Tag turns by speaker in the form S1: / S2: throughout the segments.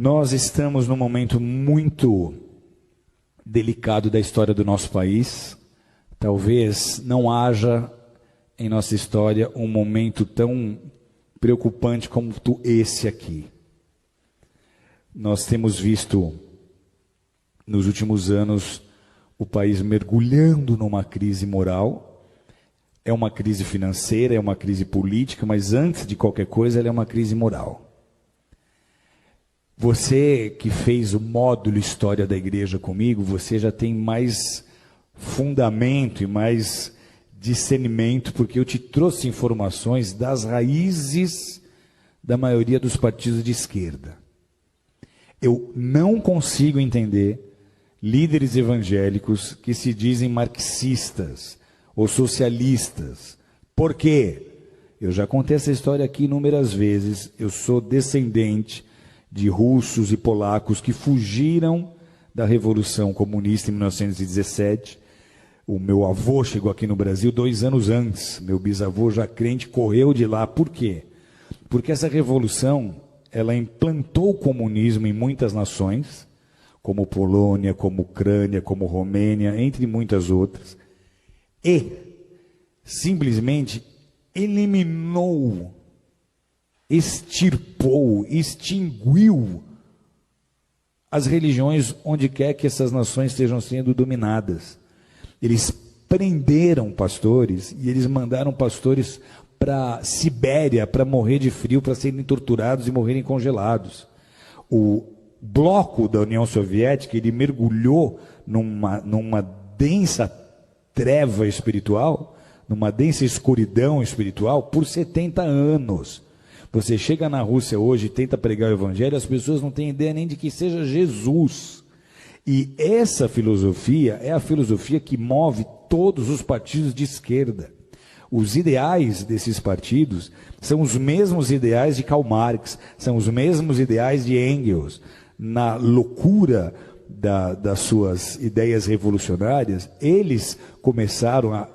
S1: Nós estamos num momento muito delicado da história do nosso país. Talvez não haja em nossa história um momento tão preocupante como esse aqui. Nós temos visto, nos últimos anos, o país mergulhando numa crise moral. É uma crise financeira, é uma crise política, mas antes de qualquer coisa, ela é uma crise moral. Você que fez o módulo História da Igreja comigo, você já tem mais fundamento e mais discernimento, porque eu te trouxe informações das raízes da maioria dos partidos de esquerda. Eu não consigo entender líderes evangélicos que se dizem marxistas ou socialistas. Por quê? Eu já contei essa história aqui inúmeras vezes. Eu sou descendente de russos e polacos que fugiram da Revolução Comunista em 1917. O meu avô chegou aqui no Brasil 2 anos antes. Meu bisavô, já crente, correu de lá. Por quê? Porque essa revolução, ela implantou o comunismo em muitas nações, como Polônia, como Ucrânia, como Romênia, entre muitas outras, e simplesmente eliminou, extirpou, extinguiu as religiões onde quer que essas nações estejam sendo dominadas. Eles prenderam pastores e eles mandaram pastores para Sibéria para morrer de frio, para serem torturados e morrerem congelados. O bloco da União Soviética, ele mergulhou numa densa treva espiritual, numa densa escuridão espiritual por 70 anos. Você chega na Rússia hoje e tenta pregar o evangelho, as pessoas não têm ideia nem de que seja Jesus. E essa filosofia é a filosofia que move todos os partidos de esquerda. Os ideais desses partidos são os mesmos ideais de Karl Marx, são os mesmos ideais de Engels. Na loucura das suas ideias revolucionárias, eles começaram a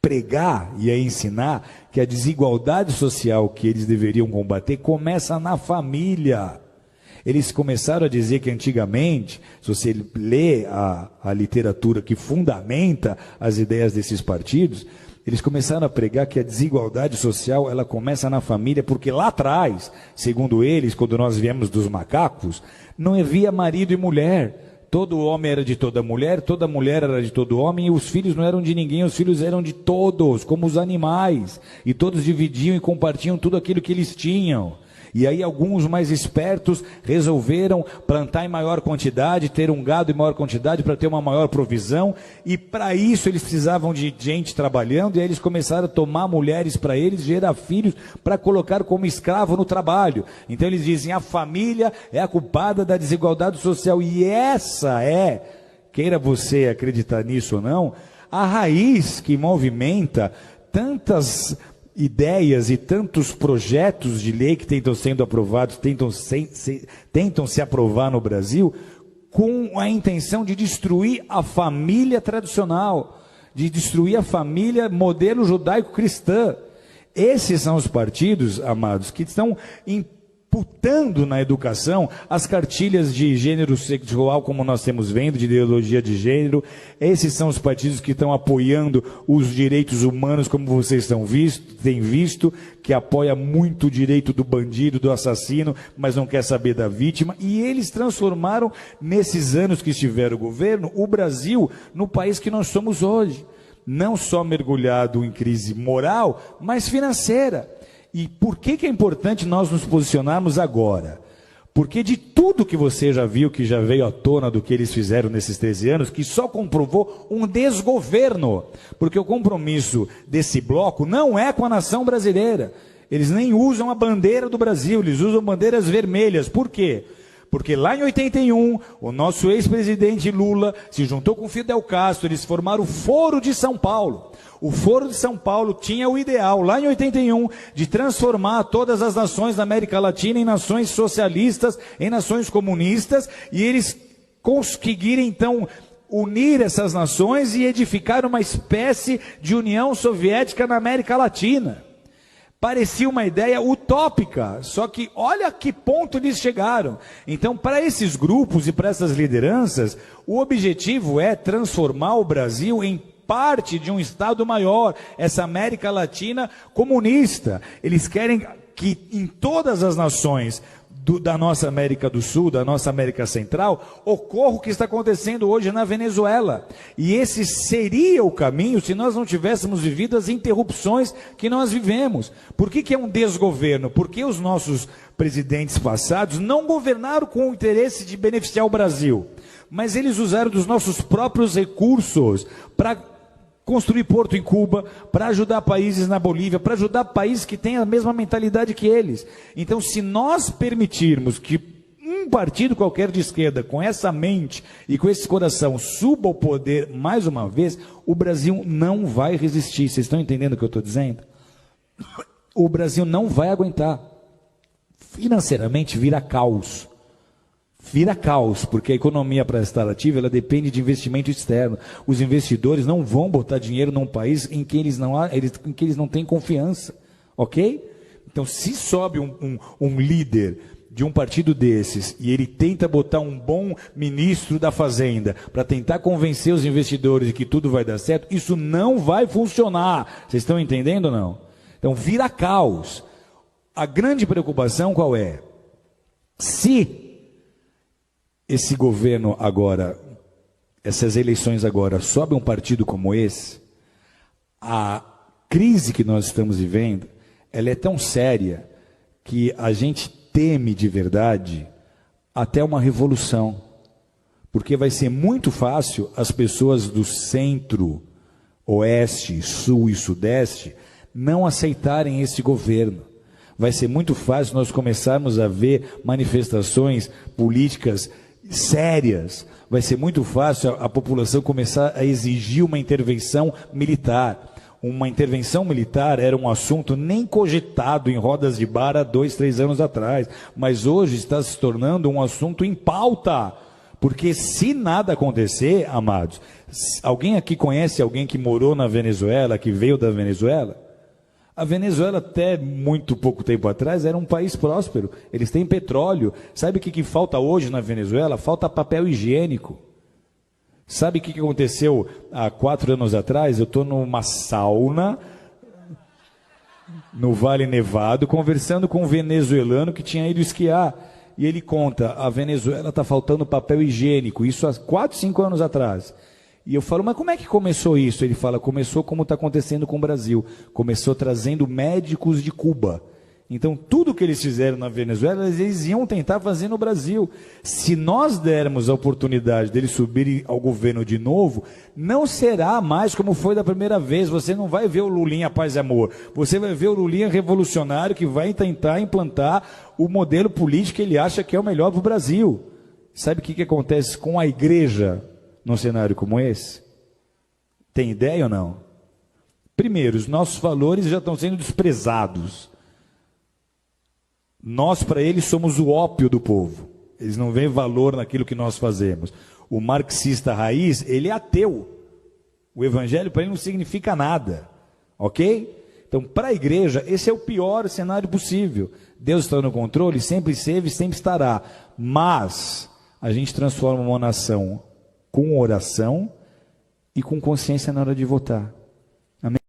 S1: pregar e a ensinar que a desigualdade social que eles deveriam combater começa na família. Eles começaram a dizer que antigamente, se você lê a literatura que fundamenta as ideias desses partidos, eles começaram a pregar que a desigualdade social ela começa na família, porque lá atrás, segundo eles, quando nós viemos dos macacos, não havia marido e mulher. Todo homem era de toda mulher era de todo homem, e os filhos não eram de ninguém, os filhos eram de todos, como os animais. E todos dividiam e compartilham tudo aquilo que eles tinham. E aí alguns mais espertos resolveram plantar em maior quantidade, ter um gado em maior quantidade para ter uma maior provisão, e para isso eles precisavam de gente trabalhando, e aí eles começaram a tomar mulheres para eles, gerar filhos para colocar como escravo no trabalho. Então eles dizem, a família é a culpada da desigualdade social, e essa é, queira você acreditar nisso ou não, a raiz que movimenta tantas ideias e tantos projetos de lei que tentam sendo aprovados, tentam se aprovar no Brasil, com a intenção de destruir a família tradicional, de destruir a família modelo judaico-cristã. Esses são os partidos, amados, que estão imputando na educação as cartilhas de gênero sexual, como nós temos vendo, de ideologia de gênero. Esses são os partidos que estão apoiando os direitos humanos, como vocês têm visto, que apoia muito o direito do bandido, do assassino, mas não quer saber da vítima. E eles transformaram, nesses anos que estiveram o governo, o Brasil no país que nós somos hoje. Não só mergulhado em crise moral, mas financeira. E por que é importante nós nos posicionarmos agora? Porque de tudo que você já viu, que já veio à tona do que eles fizeram nesses 13 anos, que só comprovou um desgoverno. Porque o compromisso desse bloco não é com a nação brasileira. Eles nem usam a bandeira do Brasil, eles usam bandeiras vermelhas. Por quê? Porque lá em 81, o nosso ex-presidente Lula se juntou com Fidel Castro, eles formaram o Foro de São Paulo. O Foro de São Paulo tinha o ideal, lá em 81, de transformar todas as nações da América Latina em nações socialistas, em nações comunistas, e eles conseguiram então unir essas nações e edificar uma espécie de União Soviética na América Latina. Parecia uma ideia utópica, só que olha a que ponto eles chegaram. Então, para esses grupos e para essas lideranças, o objetivo é transformar o Brasil em parte de um Estado maior, essa América Latina comunista. Eles querem que em todas as nações da nossa América do Sul, da nossa América Central, ocorra o que está acontecendo hoje na Venezuela. E esse seria o caminho se nós não tivéssemos vivido as interrupções que nós vivemos. Por que é um desgoverno? Porque os nossos presidentes passados não governaram com o interesse de beneficiar o Brasil, mas eles usaram dos nossos próprios recursos para construir porto em Cuba, para ajudar países na Bolívia, para ajudar países que têm a mesma mentalidade que eles. Então, se nós permitirmos que um partido qualquer de esquerda, com essa mente e com esse coração, suba ao poder mais uma vez, o Brasil não vai resistir. Vocês estão entendendo o que eu estou dizendo? O Brasil não vai aguentar. Financeiramente vira caos. Vira caos, porque a economia para estar ativa, ela depende de investimento externo. Os investidores não vão botar dinheiro num país em que eles não têm confiança, ok? Então, se sobe um líder de um partido desses e ele tenta botar um bom ministro da Fazenda para tentar convencer os investidores de que tudo vai dar certo, isso não vai funcionar. Vocês estão entendendo ou não? Então, vira caos. A grande preocupação qual é? Se esse governo agora, essas eleições agora, sobe um partido como esse, a crise que nós estamos vivendo, ela é tão séria que a gente teme de verdade até uma revolução. Porque vai ser muito fácil as pessoas do centro, oeste, sul e sudeste não aceitarem esse governo. Vai ser muito fácil nós começarmos a ver manifestações políticas sérias. Vai ser muito fácil a população começar a exigir uma intervenção militar. Uma intervenção militar era um assunto nem cogitado em rodas de bar há 2, 3 anos atrás, mas hoje está se tornando um assunto em pauta, porque se nada acontecer, amados, alguém aqui conhece alguém que morou na Venezuela, que veio da Venezuela? A Venezuela, até muito pouco tempo atrás, era um país próspero. Eles têm petróleo. Sabe o que falta hoje na Venezuela? Falta papel higiênico. Sabe o que aconteceu há 4 anos atrás? Eu estou numa sauna, no Vale Nevado, conversando com um venezuelano que tinha ido esquiar. E ele conta, a Venezuela está faltando papel higiênico. Isso há 4, 5 anos atrás. E eu falo, mas como é que começou isso? Ele fala, começou como está acontecendo com o Brasil. Começou trazendo médicos de Cuba. Então, tudo que eles fizeram na Venezuela, eles iam tentar fazer no Brasil. Se nós dermos a oportunidade deles subirem ao governo de novo, não será mais como foi da primeira vez. Você não vai ver o Lulinha Paz e Amor. Você vai ver o Lulinha revolucionário que vai tentar implantar o modelo político que ele acha que é o melhor para o Brasil. Sabe o que acontece com a igreja num cenário como esse? Tem ideia ou não? Primeiro, os nossos valores já estão sendo desprezados. Nós, para eles, somos o ópio do povo. Eles não veem valor naquilo que nós fazemos. O marxista raiz, ele é ateu. O evangelho para ele não significa nada. Ok? Então, para a igreja, esse é o pior cenário possível. Deus está no controle, sempre esteve e sempre estará. Mas a gente transforma uma nação com oração e com consciência na hora de votar.